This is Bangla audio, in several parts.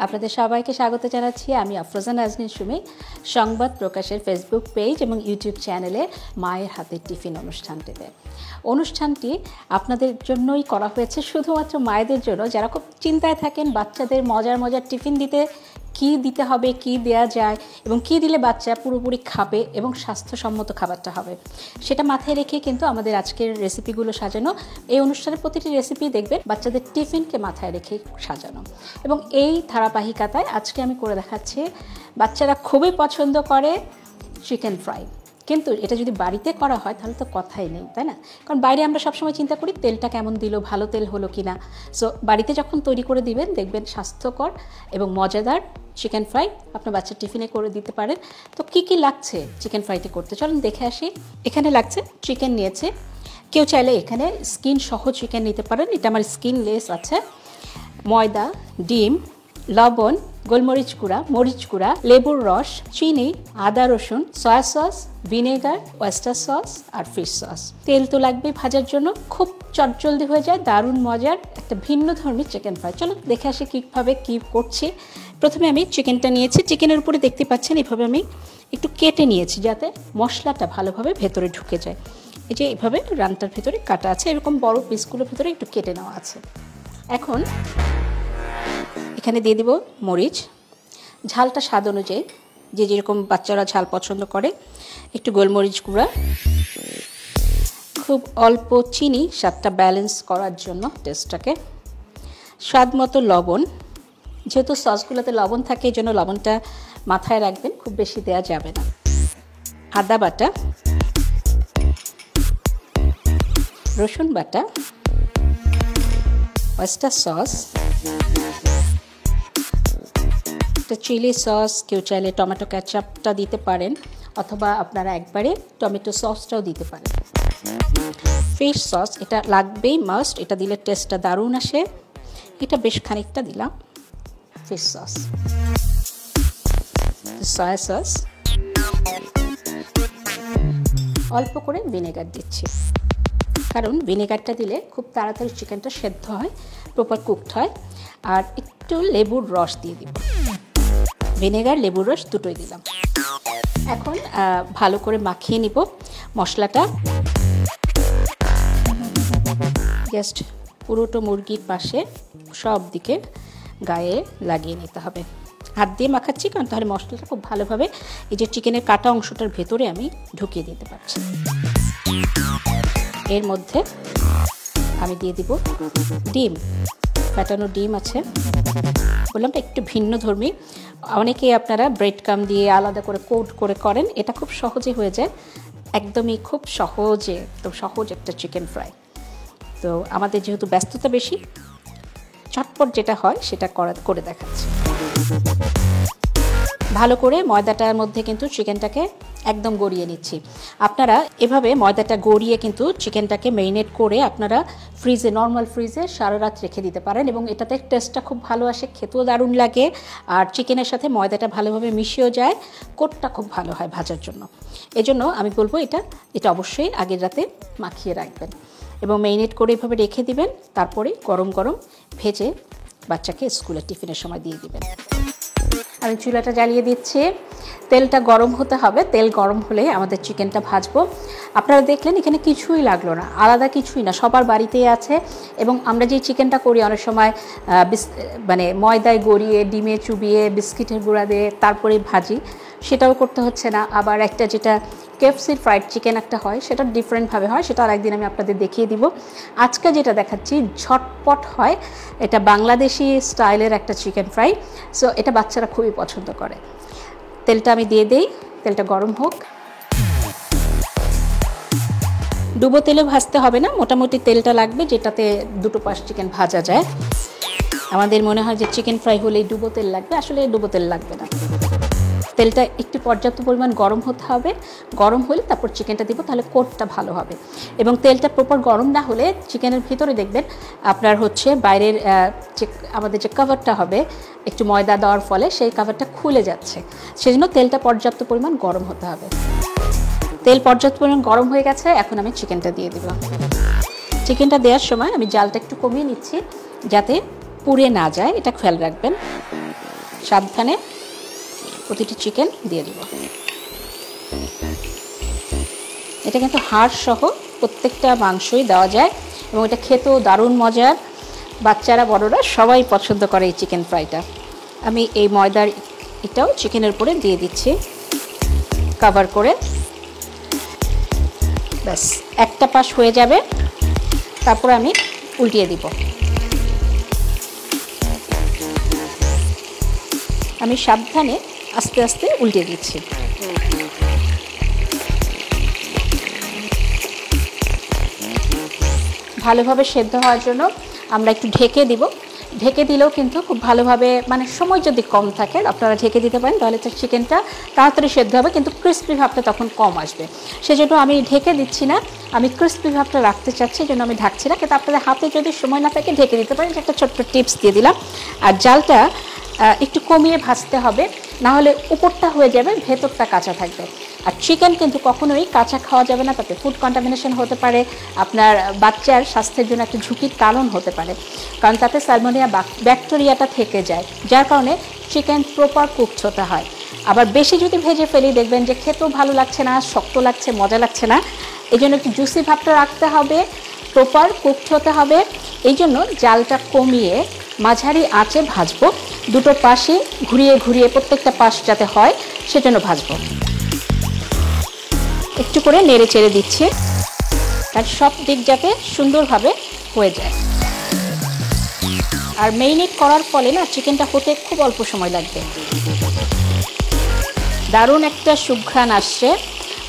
আপনাদের সবাইকে স্বাগত জানাচ্ছি। আমি আফরোজা নাজনীন সুমি। সংবাদ প্রকাশের ফেসবুক পেজ এবং ইউটিউব চ্যানেলে মায়ের হাতের টিফিন অনুষ্ঠানটি আপনাদের জন্যই করা হয়েছে, শুধুমাত্র মায়েদের জন্য যারা খুব চিন্তায় থাকেন বাচ্চাদের মজার টিফিন কী দিতে হবে, কী দেয়া যায় এবং কী দিলে বাচ্চা পুরোপুরি খাবে এবং স্বাস্থ্যসম্মত খাবারটা হবে, সেটা মাথায় রেখে কিন্তু আমাদের আজকের রেসিপিগুলো সাজানো। এই অনুষ্ঠানের প্রতিটি রেসিপি দেখবেন বাচ্চাদের টিফিনকে মাথায় রেখে সাজানো। এবং এই ধারাবাহিকতায় আজকে আমি করে দেখাচ্ছি বাচ্চারা খুবই পছন্দ করে চিকেন ফ্রাই। কিন্তু এটা যদি বাড়িতে করা হয় তাহলে তো কথাই নেই, তাই না? কারণ বাইরে আমরা সবসময় চিন্তা করি তেলটা কেমন দিল, ভালো তেল হলো কি না। সো বাড়িতে যখন তৈরি করে দিবেন দেখবেন স্বাস্থ্যকর এবং মজাদার চিকেন ফ্রাই আপনার বাচ্চার টিফিনে করে দিতে পারেন। তো কি লাগছে চিকেন ফ্রাইটি করতে চলুন দেখে আসি। এখানে লাগছে চিকেন নিয়েছে, কেউ চাইলে এখানে স্কিন সহ চিকেন নিতে পারেন, এটা আমার স্কিনলেস আছে। ময়দা, ডিম, লবণ, গোলমরিচ গুঁড়া, মরিচ গুঁড়া, লেবুর রস, চিনি, আদা রসুন, soya sauce, vinegar, oyster sauce আর ফিশ সস। তেল তো লাগবে ভাজার জন্য, খুব চটজলদি হয়ে যায়, দারুণ মজার একটা ভিন্ন ধর্মী চিকেন ফ্রাই। চলো দেখে আসি কীভাবে কী করছি। প্রথমে আমি চিকেনটা নিয়েছি, চিকেনের উপরে দেখতে পাচ্ছেন এভাবে আমি একটু কেটে নিয়েছি যাতে মশলাটা ভালোভাবে ভেতরে ঢুকে যায়। এই যে এইভাবে রানটার ভেতরে কাটা আছে, এরকম বড় পিসগুলোর ভেতরে একটু কেটে নেওয়া আছে। এখন এখানে দিয়ে দিব মরিচ, ঝালটা স্বাদ অনুযায়ী, যে যেরকম বাচ্চারা ঝাল পছন্দ করে। একটু গোলমরিচ গুঁড়া, খুব অল্প চিনি স্বাদটা ব্যালেন্স করার জন্য টেস্টটাকে, স্বাদ মতো লবণ, যেহেতু সসগুলোতে লবণ থাকে এই জন্য লবণটা মাথায় রাখবেন, খুব বেশি দেওয়া যাবে না। আদা বাটা, রসুন বাটা, ওয়েস্টার সস, চিলি সস, কেউ চাইলে টমেটো ক্যাচাপটা দিতে পারেন অথবা আপনারা একবারে টমেটো সসটাও দিতে পারেন। ফিশ সস এটা লাগবেই, মাস্ট, এটা দিলে টেস্টটা দারুণ আসে। এটা বেশ খানিকটা দিলাম ফিশ সস। সয়া সস, অল্প করে ভিনেগার দিচ্ছি, কারণ ভিনেগারটা দিলে খুব তাড়াতাড়ি চিকেনটা সেদ্ধ হয়, প্রপার কুকড হয়। আর একটু লেবুর রস দিয়ে দিব, ভিনেগার লেবুর রস দুটোই দিলাম। এখন ভালো করে মাখিয়ে নিব মশলাটা। জাস্ট পুরোটো মুরগির পাশে সব দিকে গায়ে লাগিয়ে নিতে হবে। হাত দিয়ে মাখাচ্ছি কারণ তাহলে মশলাটা খুব ভালোভাবে এই যে চিকেনের কাটা অংশটার ভেতরে আমি ঢুকিয়ে দিতে পারছি। এর মধ্যে আমি দিয়ে দিব ডিম, ফ্যাটানো ডিম আছে, বললাম একটু ভিন্ন ধর্মী। অনেকে আপনারা ব্রেড ক্রাম দিয়ে আলাদা করে কোট করে করেন, এটা খুব সহজে হয়ে যায়, একদমই খুব সহজে, একদম সহজ একটা চিকেন ফ্রাই। তো আমাদের যেহেতু ব্যস্ততা বেশি, চটপট যেটা হয় সেটা করে দেখাচ্ছি। ভালো করে ময়দাটার মধ্যে কিন্তু চিকেনটাকে একদম গড়িয়ে নিচ্ছি। আপনারা এভাবে ময়দাটা গড়িয়ে কিন্তু চিকেনটাকে মেরিনেট করে আপনারা ফ্রিজে, নর্মাল ফ্রিজে সারা রাত রেখে দিতে পারেন এবং এটাতে টেস্টটা খুব ভালো আসে, খেতেও দারুণ লাগে আর চিকেনের সাথে ময়দাটা ভালোভাবে মিশিয়েও যায়, কোটটা খুব ভালো হয় ভাজার জন্য। এজন্য আমি বলবো এটা অবশ্যই আগের রাতে মাখিয়ে রাখবেন এবং মেরিনেট করে এভাবে রেখে দিবেন, তারপরে গরম ভেজে বাচ্চাকে স্কুলের টিফিনের সময় দিয়ে দিবেন। আমি চুলাটা জ্বালিয়ে দিচ্ছি, তেলটা গরম হতে হবে, তেল গরম হলে আমাদের চিকেনটা ভাজবো। আপনারা দেখলেন এখানে কিছুই লাগলো না, আলাদা কিছুই না, সবার বাড়িতেই আছে। এবং আমরা যে চিকেনটা করি অনেক সময় মানে ময়দায় গড়িয়ে, ডিমে চুবিয়ে, বিস্কিটের গুঁড়া দিয়ে তারপরে ভাজি, সেটাও করতে হচ্ছে না। আবার একটা যেটা কেএফসির ফ্রাইড চিকেন একটা হয়, সেটা ডিফারেন্টভাবে হয়, সেটা আরেকদিন আমি আপনাদের দেখিয়ে দিব। আজকে যেটা দেখাচ্ছি ঝটপট হয়, এটা বাংলাদেশি স্টাইলের একটা চিকেন ফ্রাই। সো এটা বাচ্চারা খুবই পছন্দ করে। তেলটা আমি দিয়ে দেই, তেলটা গরম হোক। ডুবো তেলে ভাজতে হবে না, মোটামুটি তেলটা লাগবে যেটাতে দুটো পাশ চিকেন ভাজা যায়। আমাদের মনে হয় যে চিকেন ফ্রাই হলেই ডুবো তেল লাগবে, আসলে ডুবো তেল লাগবে না। তেলটা একটু পর্যাপ্ত পরিমাণ গরম হতে হবে, গরম হলে তারপর চিকেনটা দিব, তাহলে কোটটা ভালো হবে। এবং তেলটা প্রপার গরম না হলে চিকেনের ভিতরে দেখবেন আপনার বাইরের যে আমাদের যে কভারটা হবে একটু ময়দা দেওয়ার ফলে সেই কভারটা খুলে যাচ্ছে, সেজন্য তেলটা পর্যাপ্ত পরিমাণ গরম হতে হবে। তেল পর্যাপ্ত পরিমাণ গরম হয়ে গেছে, এখন আমি চিকেনটা দিয়ে দিব। চিকেনটা দেওয়ার সময় আমি জালটা একটু কমিয়ে নিচ্ছি যাতে পুড়ে না যায়, এটা খেয়াল রাখবেন। সাবধানে প্রতিটি চিকেন দিয়ে দেব। এটা কিন্তু হাড় সহ প্রত্যেকটা মাংসই দেওয়া যায় এবং এটা খেতেও দারুণ মজার। বাচ্চারা বড়রা সবাই পছন্দ করে এই চিকেন ফ্রাইটা। আমি এই ময়দার এটাও চিকেনের উপরে দিয়ে দিচ্ছি কভার করে। ব্যাস একটা পাশ হয়ে যাবে, তারপর আমি উল্টিয়ে দিব। আমি সাবধানে আস্তে আস্তে উল্টিয়ে দিচ্ছি। ভালোভাবে সেদ্ধ হওয়ার জন্য আমরা একটু ঢেকে দিব। ঢেকে দিলেও কিন্তু খুব ভালোভাবে, মানে সময় যদি কম থাকে আপনারা ঢেকে দিতে পারেন, তাহলে তো চিকেনটা তাড়াতাড়ি সেদ্ধ হবে কিন্তু ক্রিস্পি ভাবটা তখন কম আসবে। সেজন্য আমি ঢেকে দিচ্ছি না, আমি ক্রিস্পি ভাবটা রাখতে চাচ্ছি, এই জন্য আমি ঢাকছি না। কিন্তু আপনাদের হাতে যদি সময় না থাকে ঢেকে দিতে পারেন, একটা ছোট্ট টিপস দিয়ে দিলাম। আর জালটা একটু কমিয়ে ভাজতে হবে, না হলে উপরটা হয়ে যাবে, ভেতরটা কাঁচা থাকবে। আর চিকেন কিন্তু কখনোই কাঁচা খাওয়া যাবে না, তাতে ফুড কন্টামিনেশন হতে পারে, আপনার বাচ্চার স্বাস্থ্যের জন্য একটা ঝুঁকির কারণ হতে পারে, কারণ তাতে সালমোনেলা ব্যাকটেরিয়াটা থেকে যায়, যার কারণে চিকেন প্রপার কুকড হতে হয়। আবার বেশি যদি ভেজে ফেলি দেখবেন যে খেতেও ভালো লাগছে না, শক্ত লাগছে, মজা লাগছে না। এই জন্য একটু জুসি ভাবটা রাখতে হবে, প্রপার কুকড হতে হবে। এই জন্য জালটা কমিয়ে মাঝারি আঁচে ভাজবো, দুটো পাশে ঘুরিয়ে ঘুরিয়ে প্রত্যেকটা পাশ যাতে হয় সেজন্য ভাজবো। একটু করে নেড়ে চেড়ে দিচ্ছি, আর সব দিক যাতে সুন্দরভাবে হয়ে যায়। আর মেরিনেট করার ফলে না চিকেনটা হতে খুব অল্প সময় লাগবে। দারুণ একটা সুঘ্রাণ আসছে,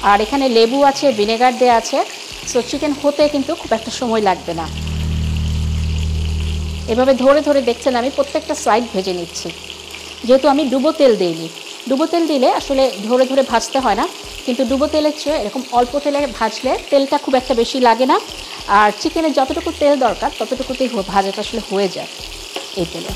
আর এখানে লেবু আছে, ভিনেগার দেওয়া আছে, সো চিকেন হতে কিন্তু খুব একটা সময় লাগবে না। এভাবে ধরে ধরে দেখছেন আমি প্রত্যেকটা সাইড ভেজে নিচ্ছি, যেহেতু আমি ডুবো তেল দিইনি। ডুবো তেল দিলে আসলে ধরে ধরে ভাজতে হয় না, কিন্তু ডুবো তেলের চেয়ে এরকম অল্প তেলে ভাজলে তেলটা খুব একটা বেশি লাগে না, আর চিকেনের যতটুকু তেল দরকার ততটুকুতেই ভাজাটা আসলে হয়ে যায় এই তেলে।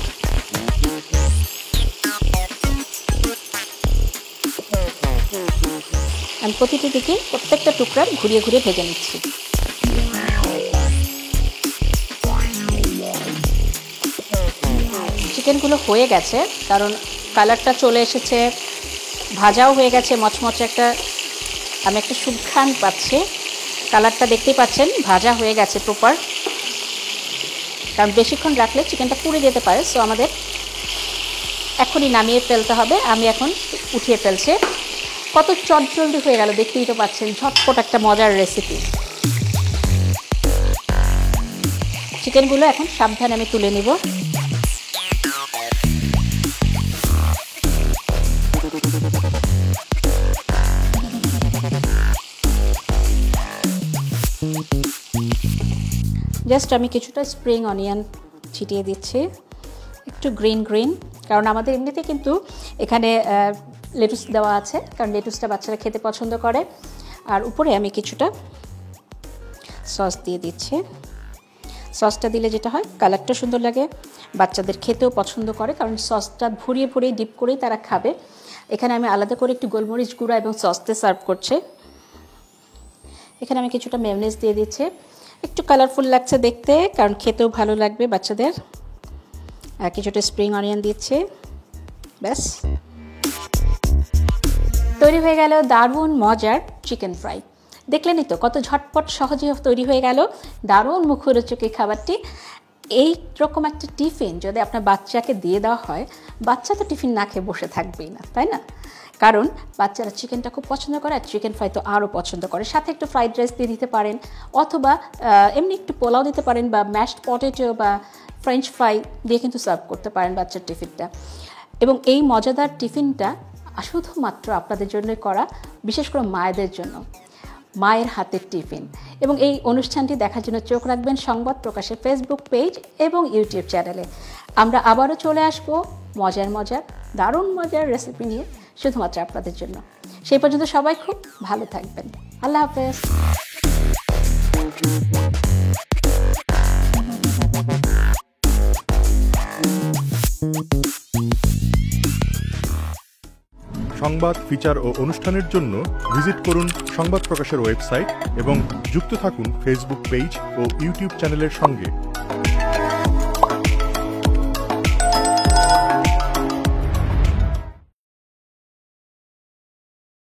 আমি প্রতিটি দিকে প্রত্যেকটা টুকরা ঘুরিয়ে ঘুরিয়ে ভেজে নিচ্ছি। চিকেনগুলো হয়ে গেছে, কারণ কালারটা চলে এসেছে, ভাজাও হয়ে গেছে মচমচে একটা, আমি একটা সুঘ্রাণ পাচ্ছি। কালারটা দেখতেই পাচ্ছেন, ভাজা হয়ে গেছে প্রপার, কারণ বেশিক্ষণ রাখলে চিকেনটা পুড়ে যেতে পারে। সো আমাদের এখনই নামিয়ে ফেলতে হবে। আমি এখন উঠিয়ে ফেলছি। কত চটজলদি হয়ে গেল দেখতেই তো পাচ্ছেন, ঝটপট একটা মজার রেসিপি। চিকেনগুলো এখন সাবধানে আমি তুলে নিব। জাস্ট আমি কিছুটা স্প্রিং অনিয়ন ছিটিয়ে দিচ্ছি, একটু গ্রিন গ্রিন, কারণ আমাদের এমনিতে কিন্তু এখানে লেটুস দেওয়া আছে, কারণ লেটুসটা বাচ্চারা খেতে পছন্দ করে। আর উপরে আমি কিছুটা সস দিয়ে দিচ্ছি। সসটা দিলে যেটা হয়, কালারটা সুন্দর লাগে, বাচ্চাদের খেতেও পছন্দ করে, কারণ সসটা ভরিয়ে ভরিয়ে ডিপ করেই তারা খাবে। এখানে আমি আলাদা করে একটু গোলমরিচ গুঁড়া এবং সসতে সার্ভ করছি। এখানে আমি কিছুটা মেয়োনিজ দিয়ে দিচ্ছি, একটু কালারফুল লাগছে দেখতে, কারণ খেতেও ভালো লাগবে বাচ্চাদের। আর কিছুটা স্প্রিং অনিয়ন দিচ্ছি। ব্যাস তৈরি হয়ে গেল দারুণ মজার চিকেন ফ্রাই। দেখলেনই তো কত ঝটপট সহজে তৈরি হয়ে গেল দারুণ মুখরোচক এই খাবারটি। এই রকম একটা টিফিন যদি আপনার বাচ্চাকে দিয়ে দেওয়া হয়, বাচ্চা তো টিফিন না খেয়ে বসে থাকবেই না, তাই না? কারণ বাচ্চারা চিকেনটা খুব পছন্দ করে, আর চিকেন ফ্রাই তো আরও পছন্দ করে। সাথে একটু ফ্রাইড রাইস দিয়ে দিতে পারেন, অথবা এমনি একটু পোলাও দিতে পারেন, বা ম্যাশড পটেটো বা ফ্রেঞ্চ ফ্রাই দিয়ে কিন্তু সার্ভ করতে পারেন বাচ্চার টিফিনটা। এবং এই মজাদার টিফিনটা শুধুমাত্র আপনাদের জন্যই করা, বিশেষ করে মায়েদের জন্য, মায়ের হাতের টিফিন। এবং এই অনুষ্ঠানটি দেখার জন্য চোখ রাখবেন সংবাদ প্রকাশের ফেসবুক পেজ এবং ইউটিউব চ্যানেলে। আমরা আবারও চলে আসবো মজার মজার দারুণ মজার রেসিপি নিয়ে, শুধুমাত্র আপনাদের জন্য। সেই পর্যন্ত সবাই খুব ভালো থাকবেন। আল্লাহ হাফেজ। সংবাদ, ফিচার ও অনুষ্ঠানের জন্য ভিজিট করুন সংবাদ প্রকাশের ওয়েবসাইট এবং যুক্ত থাকুন ফেসবুক পেজ ও ইউটিউব চ্যানেলের সঙ্গে।